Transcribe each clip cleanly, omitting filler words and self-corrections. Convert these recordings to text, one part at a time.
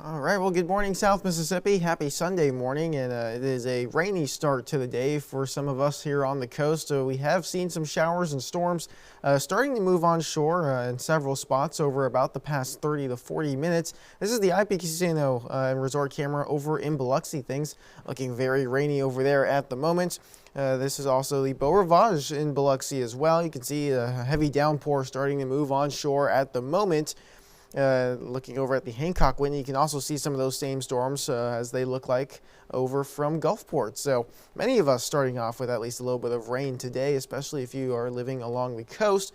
All right, well, good morning, South Mississippi. Happy Sunday morning, and it is a rainy start to the day for some of us here on the coast. We have seen some showers and storms starting to move onshore in several spots over about the past 30 to 40 minutes. This is the IP Casino and Resort camera over in Biloxi. Things looking very rainy over there at the moment. This is also the Beau Rivage in Biloxi as well. You can see a heavy downpour starting to move onshore at the moment. Looking over at the Hancock Wind, you can also see some of those same storms as they look like over from Gulfport. So many of us starting off with at least a little bit of rain today, especially if you are living along the coast.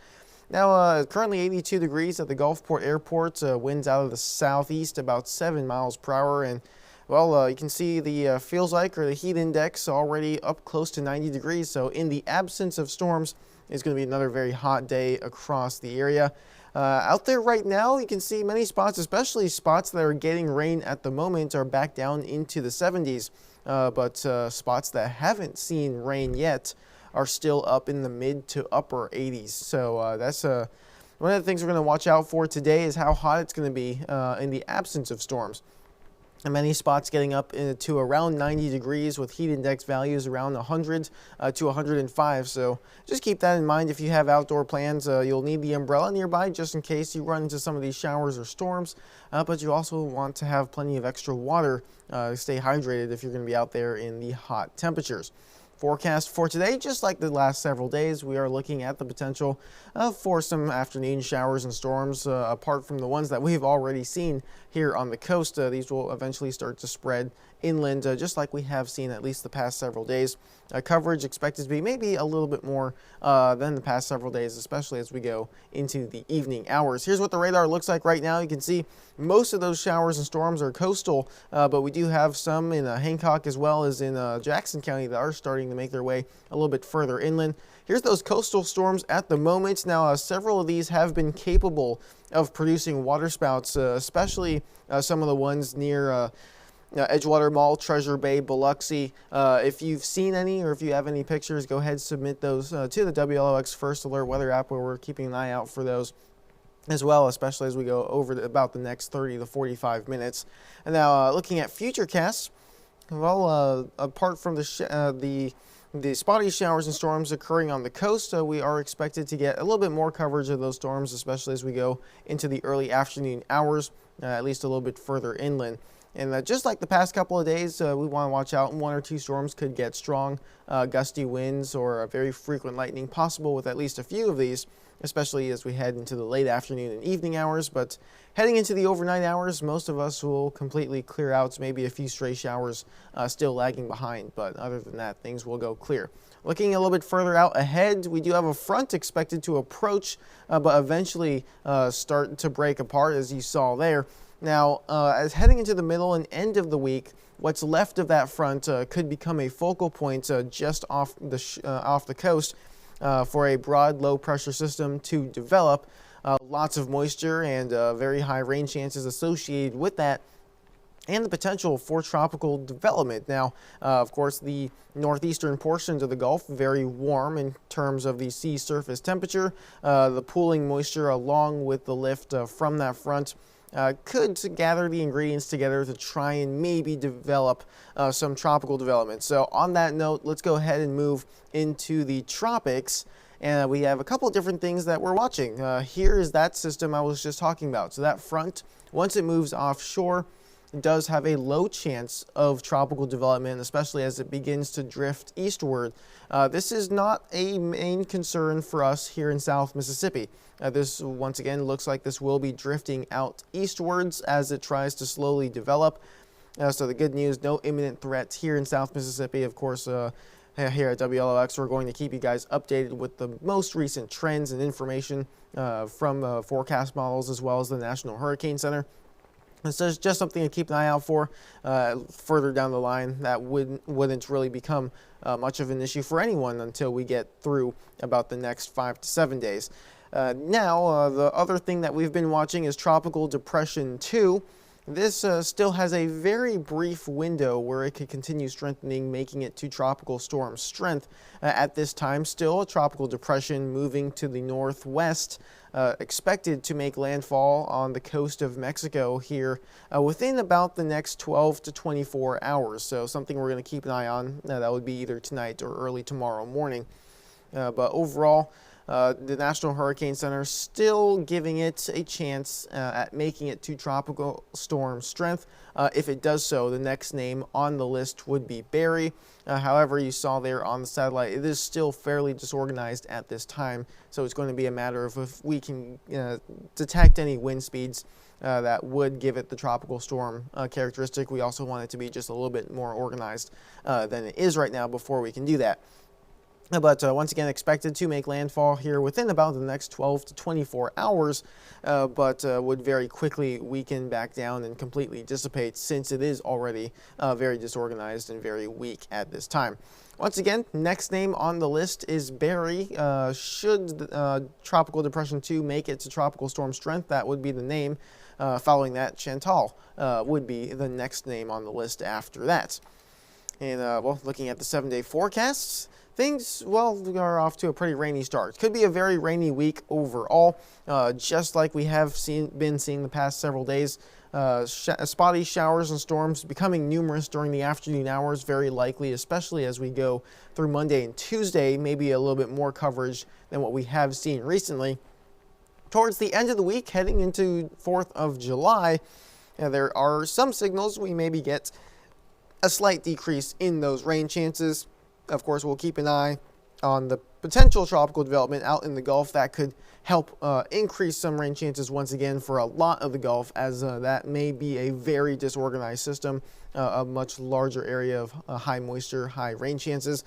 Now, currently 82 degrees at the Gulfport Airport, winds out of the southeast about 7 miles per hour, and well, you can see the feels like, or the heat index, already up close to 90 degrees. So in the absence of storms, it's going to be another very hot day across the area. Out there right now, you can see many spots, especially spots that are getting rain at the moment, are back down into the 70s. But spots that haven't seen rain yet are still up in the mid to upper 80s. So that's one of the things we're going to watch out for today is how hot it's going to be in the absence of storms. And many spots getting up to around 90 degrees with heat index values around 100 to 105. So just keep that in mind if you have outdoor plans. You'll need the umbrella nearby just in case you run into some of these showers or storms. But you also want to have plenty of extra water to stay hydrated if you're going to be out there in the hot temperatures. Forecast for today, just like the last several days, we are looking at the potential for some afternoon showers and storms. Apart from the ones that we've already seen here on the coast, these will eventually start to spread inland, just like we have seen at least the past several days. Coverage expected to be maybe a little bit more than the past several days, especially as we go into the evening hours. Here's what the radar looks like right now. You can see most of those showers and storms are coastal, but we do have some in Hancock as well as in Jackson County that are starting to make their way a little bit further inland. Here's those coastal storms at the moment. Now, several of these have been capable of producing waterspouts, especially some of the ones near Edgewater Mall, Treasure Bay, Biloxi. If you've seen any or if you have any pictures, go ahead and submit those to the WLOX First Alert weather app, where we're keeping an eye out for those as well, especially as we go over about the next 30 to 45 minutes. And now looking at futurecasts, well, apart from the spotty showers and storms occurring on the coast, we are expected to get a little bit more coverage of those storms, especially as we go into the early afternoon hours, at least a little bit further inland. And just like the past couple of days, we want to watch out. One or two storms could get strong, gusty winds or very frequent lightning possible with at least a few of these, especially as we head into the late afternoon and evening hours. But heading into the overnight hours, most of us will completely clear out. Maybe a few stray showers still lagging behind, but other than that, things will go clear. Looking a little bit further out ahead, we do have a front expected to approach, but eventually start to break apart, as you saw there. Now, as heading into the middle and end of the week, what's left of that front could become a focal point just off the coast for a broad low-pressure system to develop. Lots of moisture and very high rain chances associated with that, and the potential for tropical development. Now, of course, the northeastern portions of the Gulf, very warm in terms of the sea surface temperature. The pooling moisture along with the lift from that front could gather the ingredients together to try and maybe develop some tropical development. So on that note, let's go ahead and move into the tropics. And we have a couple of different things that we're watching. Here is that system I was just talking about. So that front, once it moves offshore, does have a low chance of tropical development, especially as it begins to drift eastward. This is not a main concern for us here in South Mississippi. This, once again, looks like this will be drifting out eastwards as it tries to slowly develop. So the good news, no imminent threats here in South Mississippi. Of course, here at WLOX, we're going to keep you guys updated with the most recent trends and information from forecast models as well as the National Hurricane Center. This is just something to keep an eye out for further down the line. That wouldn't really become much of an issue for anyone until we get through about the next 5 to 7 days. Now, the other thing that we've been watching is Tropical Depression 2. This still has a very brief window where it could continue strengthening, making it to tropical storm strength. At this time, still a tropical depression moving to the northwest, expected to make landfall on the coast of Mexico here within about the next 12 to 24 hours. So something we're going to keep an eye on. That would be either tonight or early tomorrow morning. But overall, the National Hurricane Center still giving it a chance at making it to tropical storm strength. If it does so, the next name on the list would be Barry. However, you saw there on the satellite, it is still fairly disorganized at this time, so it's going to be a matter of if we can detect any wind speeds that would give it the tropical storm characteristic. We also want it to be just a little bit more organized than it is right now before we can do that. But once again, expected to make landfall here within about the next 12 to 24 hours, but would very quickly weaken back down and completely dissipate since it is already very disorganized and very weak at this time. Once again, next name on the list is Barry. Should Tropical Depression 2 make it to tropical storm strength, that would be the name. Following that, Chantal would be the next name on the list after that. And, well, looking at the 7-day forecasts, things, well, are off to a pretty rainy start. Could be a very rainy week overall, just like we have been seeing the past several days. Spotty showers and storms becoming numerous during the afternoon hours, very likely, especially as we go through Monday and Tuesday, maybe a little bit more coverage than what we have seen recently. Towards the end of the week, heading into 4th of July, there are some signals we maybe get a slight decrease in those rain chances. Of course, we'll keep an eye on the potential tropical development out in the Gulf that could help increase some rain chances once again for a lot of the Gulf, as that may be a very disorganized system, a much larger area of high moisture, high rain chances.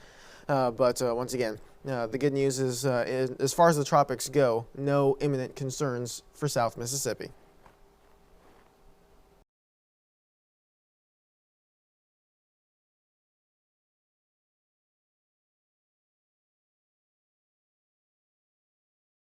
But once again, the good news is as far as the tropics go, no imminent concerns for South Mississippi.